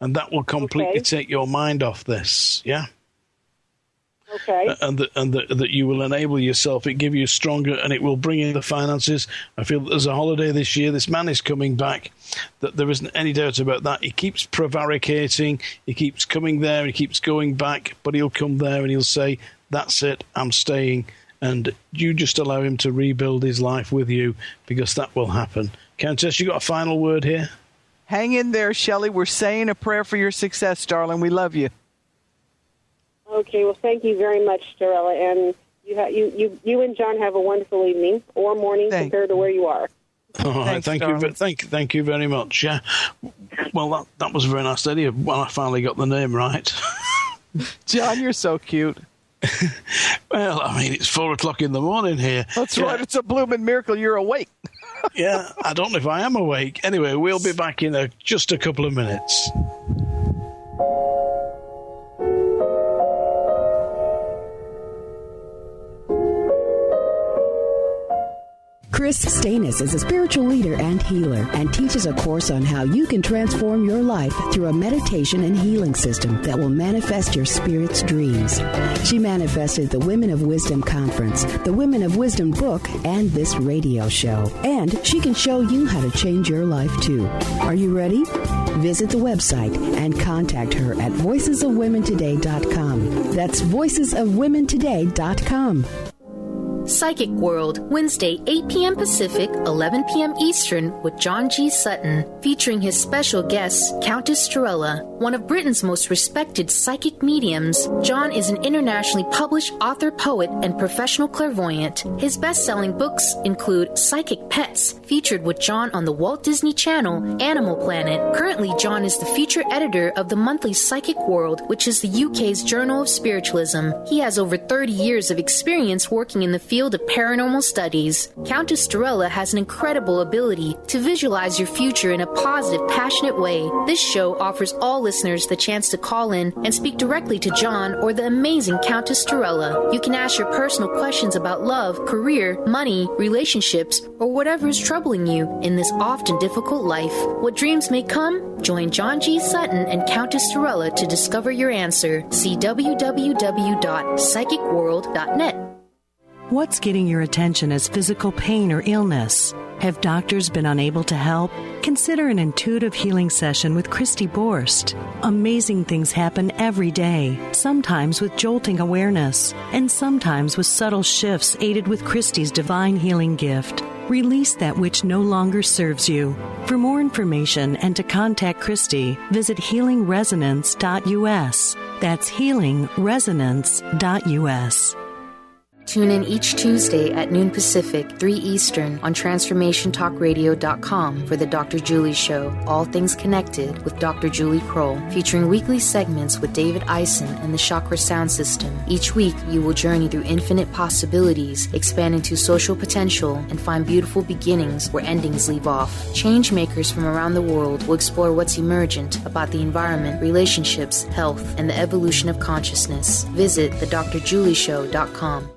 And that will completely take your mind off this, yeah? Okay. And that you will enable yourself. It give you stronger, and it will bring in the finances. I feel that there's a holiday this year. This man is coming back. That there isn't any doubt about that. He keeps prevaricating. He keeps coming there. He keeps going back. But he'll come there and he'll say, "That's it. I'm staying." And you just allow him to rebuild his life with you, because that will happen. Countess, you got a final word here? Hang in there, Shelley. We're saying a prayer for your success, darling. We love you. Okay, well, thank you very much, Strella, and you and John have a wonderful evening or morning compared to where you are. All right, thank you very much. Yeah, well, that was a very nice idea. Well, I finally got the name right. John, you're so cute. Well, I mean, it's 4:00 in the morning here. That's right. It's a blooming miracle you're awake. Yeah, I don't know if I am awake. Anyway, we'll be back in just a couple of minutes. Chris Stanis is a spiritual leader and healer and teaches a course on how you can transform your life through a meditation and healing system that will manifest your spirit's dreams. She manifested the Women of Wisdom Conference, the Women of Wisdom book, and this radio show. And she can show you how to change your life too. Are you ready? Visit the website and contact her at voicesofwomentoday.com. That's voicesofwomentoday.com. Psychic World, Wednesday, 8 p.m. Pacific, 11 p.m. Eastern, with John G. Sutton, featuring his special guest, Countess Strella, one of Britain's most respected psychic mediums. John is an internationally published author, poet, and professional clairvoyant. His best-selling books include Psychic Pets, featured with John on the Walt Disney Channel, Animal Planet. Currently, John is the feature editor of the monthly Psychic World, which is the UK's Journal of Spiritualism. He has over 30 years of experience working in the field of paranormal studies. Countess Strella has an incredible ability to visualize your future in a positive, passionate way. This show offers all listeners the chance to call in and speak directly to John or the amazing Countess Strella. You can ask your personal questions about love, career, money, relationships, or whatever is troubling you in this often difficult life. What dreams may come? Join John G. Sutton and Countess Strella to discover your answer. See www.psychicworld.net. What's getting your attention as physical pain or illness? Have doctors been unable to help? Consider an intuitive healing session with Christy Borst. Amazing things happen every day, sometimes with jolting awareness, and sometimes with subtle shifts aided with Christy's divine healing gift. Release that which no longer serves you. For more information and to contact Christy, visit healingresonance.us. That's healingresonance.us. Tune in each Tuesday at noon Pacific, 3 Eastern on TransformationTalkRadio.com for the Dr. Julie Show, All Things Connected with Dr. Julie Kroll, featuring weekly segments with David Eisen and the Chakra Sound System. Each week, you will journey through infinite possibilities, expand into social potential, and find beautiful beginnings where endings leave off. Change makers from around the world will explore what's emergent about the environment, relationships, health, and the evolution of consciousness. Visit thedrjulieshow.com.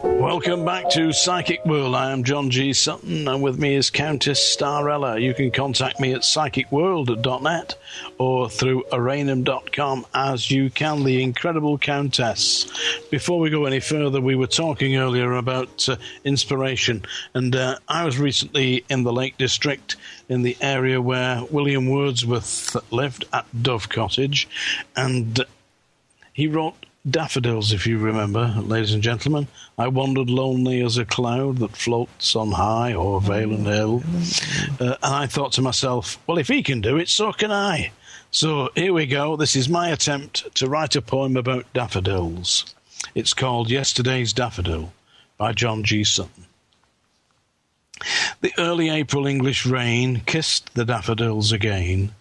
Welcome back to Psychic World. I am John G. Sutton, and with me is Countess Strella. You can contact me at psychicworld.net or through aranum.com, as you can, the incredible Countess. Before we go any further, we were talking earlier about inspiration, and I was recently in the Lake District, in the area where William Wordsworth lived at Dove Cottage, and he wrote daffodils, if you remember, ladies and gentlemen. I wandered lonely as a cloud that floats on high o'er vale and hill. And I thought to myself, well, if he can do it, so can I. So here we go. This is my attempt to write a poem about daffodils. It's called Yesterday's Daffodil by John G. Sutton. The early April English rain kissed the daffodils again.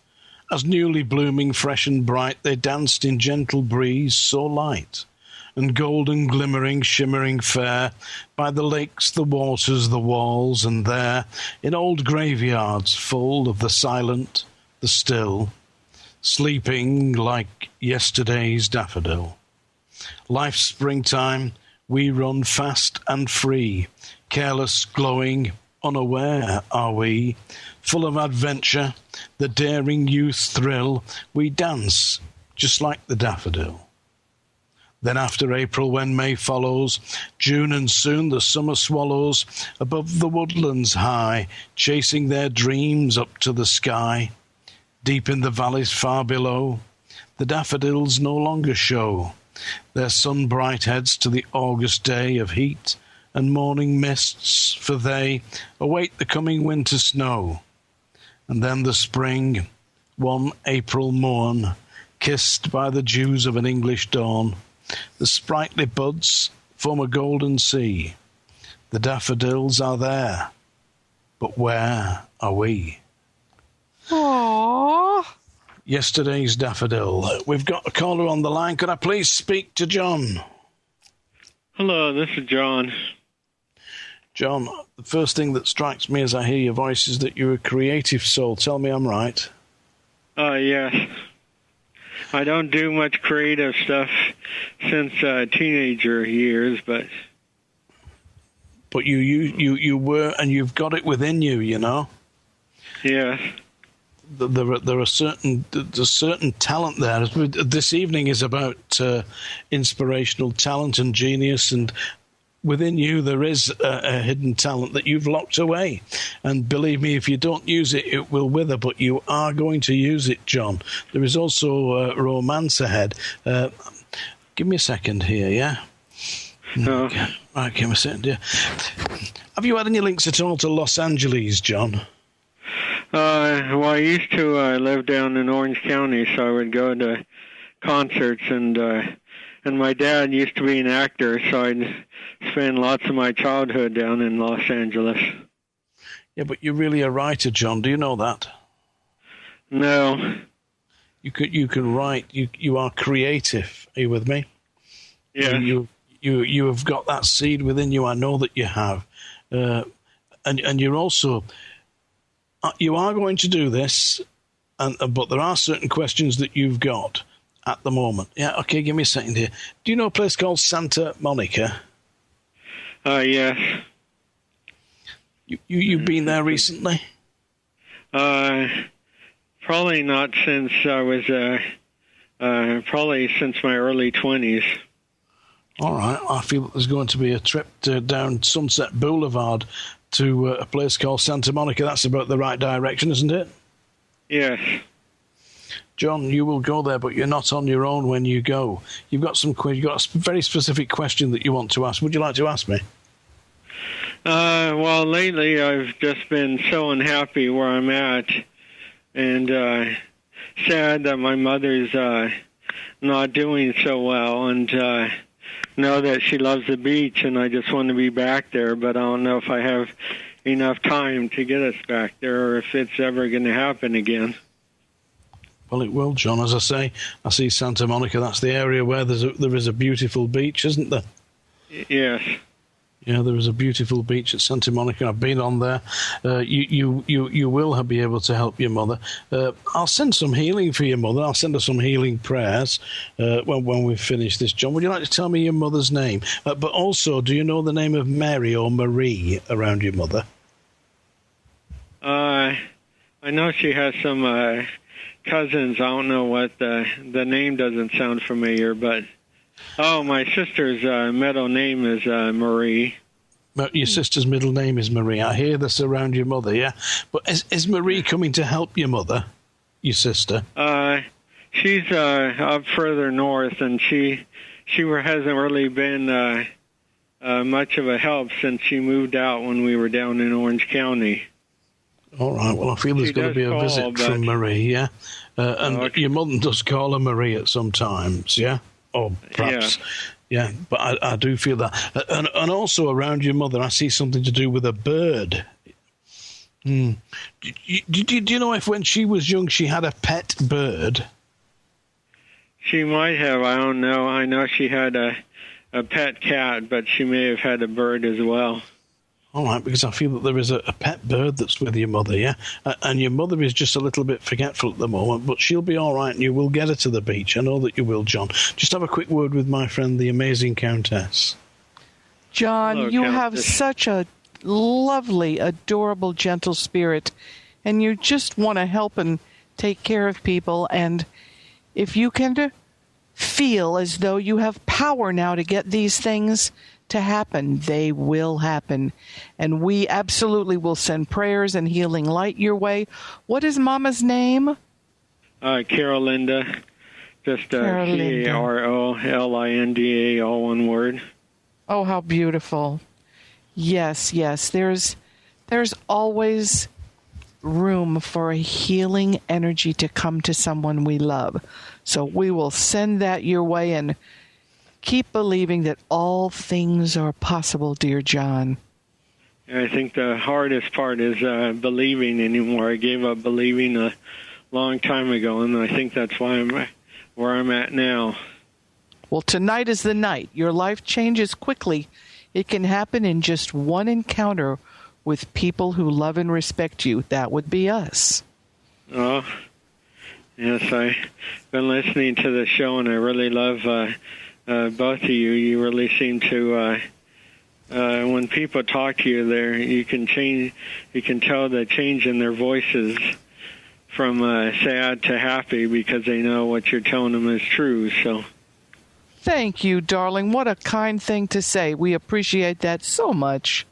As newly blooming, fresh and bright, they danced in gentle breeze so light, and golden, glimmering, shimmering fair, by the lakes, the waters, the walls, and there, in old graveyards full of the silent, the still, sleeping like yesterday's daffodil. Life's springtime, we run fast and free, careless, glowing, unaware are we, full of adventure, the daring youth thrill, we dance just like the daffodil. Then after April, when May follows, June and soon the summer swallows, above the woodlands high, chasing their dreams up to the sky. Deep in the valleys far below, the daffodils no longer show their sun-bright heads to the August day of heat and morning mists, for they await the coming winter snow. And then the spring, one April morn, kissed by the dews of an English dawn, the sprightly buds form a golden sea. The daffodils are there, but where are we? Aww. Yesterday's daffodil. We've got a caller on the line. Could I please speak to John? Hello, this is John. John, the first thing that strikes me as I hear your voice is that you're a creative soul. Tell me I'm right. Yes. I don't do much creative stuff since teenager years, but you were, and you've got it within you, you know. Yes. There's certain talent there. This evening is about inspirational talent and genius, and within you there is a hidden talent that you've locked away. And believe me, if you don't use it, it will wither, but you are going to use it, John. There is also romance ahead. Give me a second here, yeah? No. Right, give me a second, yeah. Have you had any links at all to Los Angeles, John? Well, I used to live down in Orange County, so I would go to concerts, and my dad used to be an actor, so I'd spend lots of my childhood down in Los Angeles. Yeah, but you're really a writer, John. Do you know that? No. You can write. You are creative. Are you with me? Yeah. You have got that seed within you. I know that you have, and you're also. You are going to do this, but there are certain questions that you've got at the moment. Yeah, okay, give me a second here. Do you know a place called Santa Monica? Yes. You've been there recently? Probably not since I was, probably since my early 20s. All right, I feel that there's going to be a trip down Sunset Boulevard to a place called Santa Monica. That's about the right direction, isn't it? Yes. John, you will go there, but you're not on your own when you go. You've got a very specific question that you want to ask. Would you like to ask me? Well, lately I've just been so unhappy where I'm at, and sad that my mother's not doing so well, and know that she loves the beach, and I just want to be back there, but I don't know if I have enough time to get us back there, or if it's ever going to happen again. Well, it will, John. As I say, I see Santa Monica. That's the area where there is a beautiful beach, isn't there? Yes. Yeah, there is a beautiful beach at Santa Monica. I've been on there. You will be able to help your mother. I'll send some healing for your mother. I'll send her some healing prayers when we finish this. John, would you like to tell me your mother's name? But also, do you know the name of Mary or Marie around your mother? I know she has some cousins. I don't know what the name doesn't sound familiar, but my sister's middle name is Marie. Your sister's middle name is Marie. I hear this around your mother, yeah? But is Marie coming to help your mother, your sister? She's up further north, and she she hasn't really been much of a help since she moved out when we were down in Orange County. All right. Well, I feel there's going to be a visit from Marie, yeah? And your mother does call her Marie at some times, yeah? Or perhaps, yeah. But I do feel that. And also around your mother, I see something to do with a bird. Do you know if when she was young she had a pet bird? She might have. I don't know. I know she had a pet cat, but she may have had a bird as well. All right, because I feel that there is a pet bird that's with your mother, yeah? And your mother is just a little bit forgetful at the moment, but she'll be all right and you will get her to the beach. I know that you will, John. Just have a quick word with my friend, the amazing Countess. John, Hello, you Countess. have such a lovely, adorable, gentle spirit, and you just want to help and take care of people. And if you can feel as though you have power now to get these things to happen, they will happen. And we absolutely will send prayers and healing light your way. What is Mama's name? Carolinda. Just Carolinda, all one word. Oh, how beautiful. Yes. There's always room for a healing energy to come to someone we love. So we will send that your way and keep believing that all things are possible, dear John. I think the hardest part is believing anymore. I gave up believing a long time ago, and I think that's why I'm where I'm at now. Well, tonight is the night. Your life changes quickly. It can happen in just one encounter with people who love and respect you. That would be us. Oh, yes, I've been listening to the show, and I really love both of you. You really seem to, when people talk to you, you can tell the change in their voices from sad to happy because they know what you're telling them is true. So, thank you, darling. What a kind thing to say. We appreciate that so much.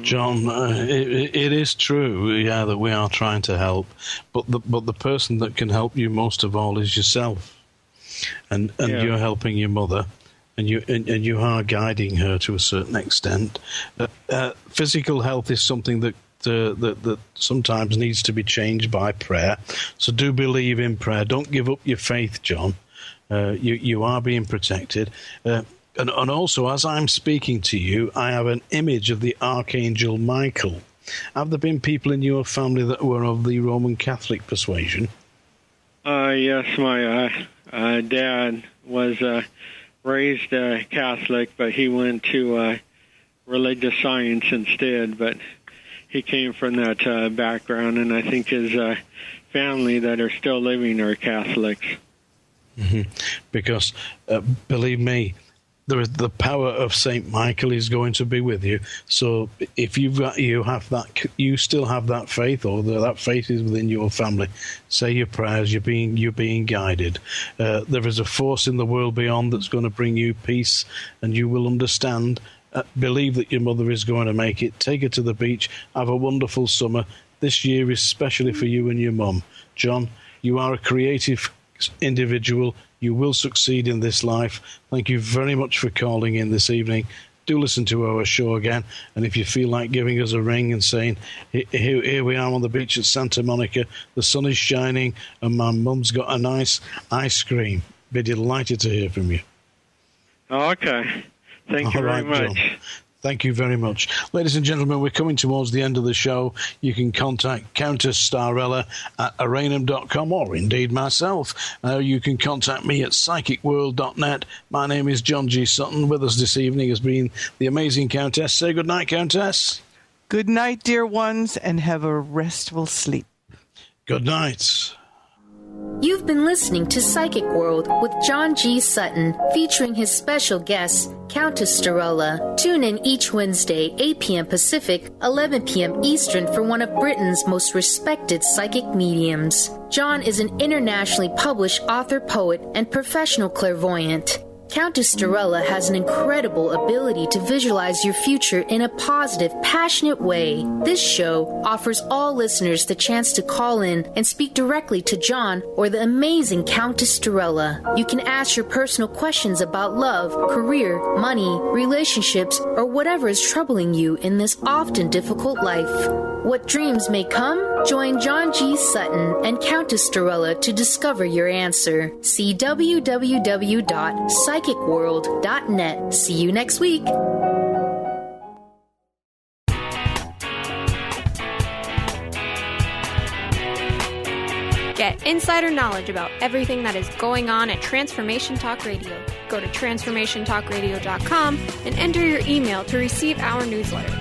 John, it is true, yeah, that we are trying to help, but the person that can help you most of all is yourself. And you're helping your mother, and you are guiding her to a certain extent. Physical health is something that sometimes needs to be changed by prayer. So do believe in prayer. Don't give up your faith, John. You are being protected. And also, as I'm speaking to you, I have an image of the Archangel Michael. Have there been people in your family that were of the Roman Catholic persuasion? Yes, my dad was raised Catholic, but he went to religious science instead. But he came from that background, and I think his family that are still living are Catholics. Mm-hmm. Because, believe me, the power of Saint Michael is going to be with you. So if you still have that faith, or that faith is within your family, say your prayers. You're being guided. There is a force in the world beyond that's going to bring you peace, and you will understand. Believe that your mother is going to make it. Take her to the beach. Have a wonderful summer. This year is especially for you and your mum. John, you are a creative individual. You will succeed in this life. Thank you very much for calling in this evening. Do listen to our show again, and if you feel like giving us a ring and saying, here we are on the beach at Santa Monica, the sun is shining, and my mum's got a nice ice cream, be delighted to hear from you. Okay. Thank you very much. John. Thank you very much. Ladies and gentlemen, we're coming towards the end of the show. You can contact Countess Strella at aranum.com, or indeed myself. You can contact me at psychicworld.net. My name is John G. Sutton. With us this evening has been the amazing Countess. Say good night, Countess. Good night, dear ones, and have a restful sleep. Good night. You've been listening to Psychic World with John G. Sutton, featuring his special guest, Countess Strella. Tune in each Wednesday, 8 p.m. Pacific, 11 p.m. Eastern, for one of Britain's most respected psychic mediums. John is an internationally published author, poet, and professional clairvoyant. Countess Strella has an incredible ability to visualize your future in a positive, passionate way. This show offers all listeners the chance to call in and speak directly to John or the amazing Countess Strella. You can ask your personal questions about love, career, money, relationships, or whatever is troubling you in this often difficult life. What dreams may come? Join John G. Sutton and Countess Strella to discover your answer. See www.psychicworld.net. See you next week. Get insider knowledge about everything that is going on at Transformation Talk Radio. Go to transformationtalkradio.com and enter your email to receive our newsletter.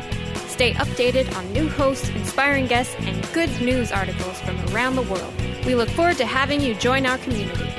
Stay updated on new hosts, inspiring guests, and good news articles from around the world. We look forward to having you join our community.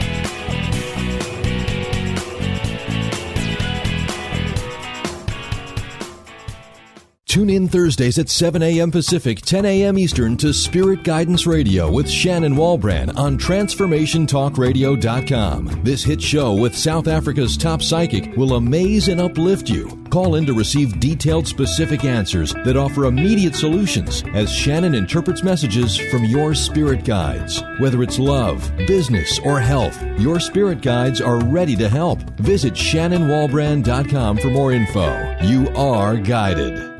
Tune in Thursdays at 7 a.m. Pacific, 10 a.m. Eastern to Spirit Guidance Radio with Shannon Walbrand on TransformationTalkRadio.com. This hit show with South Africa's top psychic will amaze and uplift you. Call in to receive detailed, specific answers that offer immediate solutions as Shannon interprets messages from your spirit guides. Whether it's love, business, or health, your spirit guides are ready to help. Visit ShannonWalbrand.com for more info. You are guided.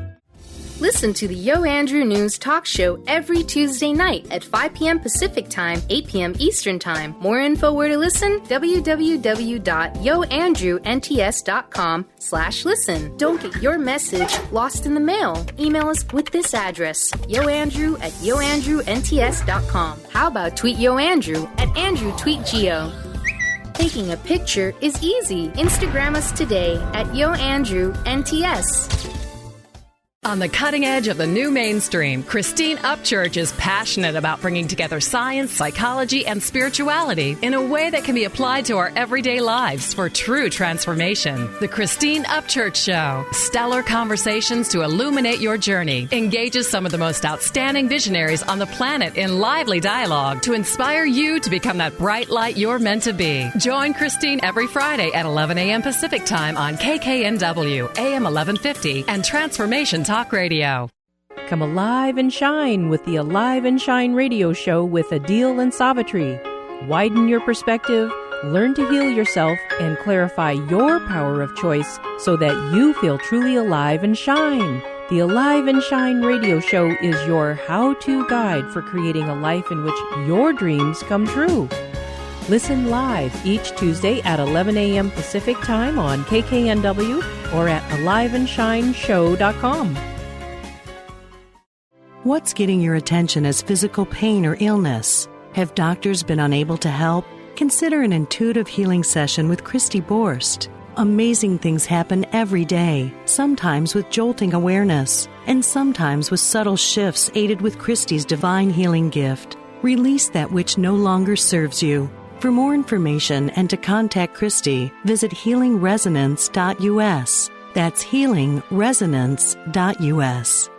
Listen to the Yo Andrew News Talk Show every Tuesday night at 5 p.m. Pacific Time, 8 p.m. Eastern Time. More info where to listen? www.yoandrewnts.com/listen. Don't get your message lost in the mail. Email us with this address, yoandrew@yoandrewnts.com. How about tweet Yo Andrew at AndrewTweetGeo? Taking a picture is easy. Instagram us today at YoAndrewNTS. On the cutting edge of the new mainstream, Christine Upchurch is passionate about bringing together science, psychology, and spirituality in a way that can be applied to our everyday lives for true transformation. The Christine Upchurch Show, stellar conversations to illuminate your journey, engages some of the most outstanding visionaries on the planet in lively dialogue to inspire you to become that bright light you're meant to be. Join Christine every Friday at 11 a.m. Pacific Time on KKNW, AM 1150, and Transformation Talk Radio. Come alive and shine with the Alive and Shine radio show with Adil and Savitri. Widen your perspective, learn to heal yourself, and clarify your power of choice so that you feel truly alive and shine. The Alive and Shine radio show is your how-to guide for creating a life in which your dreams come true. Listen live each Tuesday at 11 a.m. Pacific Time on KKNW or at aliveandshineshow.com. What's getting your attention as physical pain or illness? Have doctors been unable to help? Consider an intuitive healing session with Christy Borst. Amazing things happen every day, sometimes with jolting awareness, and sometimes with subtle shifts aided with Christy's divine healing gift. Release that which no longer serves you. For more information and to contact Christy, visit healingresonance.us. That's healingresonance.us.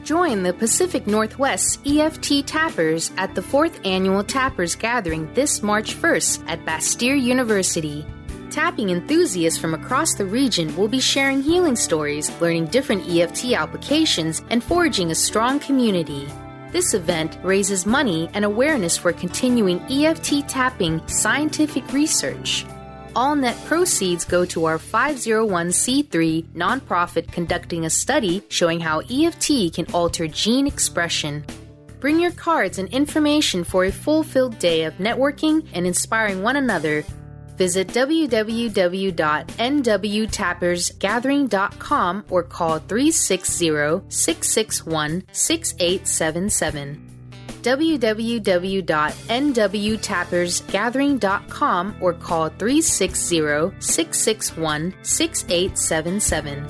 Join the Pacific Northwest EFT Tappers at the 4th Annual Tappers Gathering this March 1st at Bastyr University. Tapping enthusiasts from across the region will be sharing healing stories, learning different EFT applications, and forging a strong community. This event raises money and awareness for continuing EFT tapping scientific research. All net proceeds go to our 501c3 nonprofit conducting a study showing how EFT can alter gene expression. Bring your cards and information for a fulfilled day of networking and inspiring one another. Visit www.nwtappersgathering.com or call 360-661-6877. www.nwtappersgathering.com or call 360-661-6877.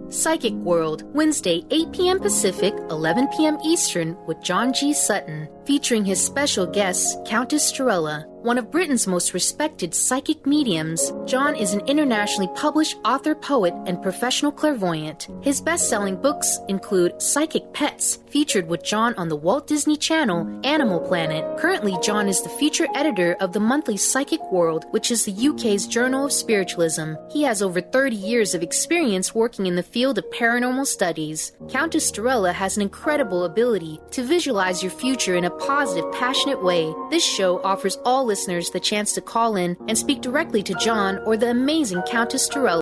Psychic World, Wednesday, 8 p.m. Pacific, 11 p.m. Eastern with John G. Sutton, featuring his special guest, Countess Strella. One of Britain's most respected psychic mediums, John is an internationally published author, poet, and professional clairvoyant. His best-selling books include Psychic Pets, featured with John on the Walt Disney Channel, Animal Planet. Currently, John is the feature editor of the monthly Psychic World, which is the UK's Journal of Spiritualism. He has over 30 years of experience working in the field of paranormal studies. Countess Strella has an incredible ability to visualize your future in a positive, passionate way. This show offers all listeners the chance to call in and speak directly to John or the amazing Countess Strella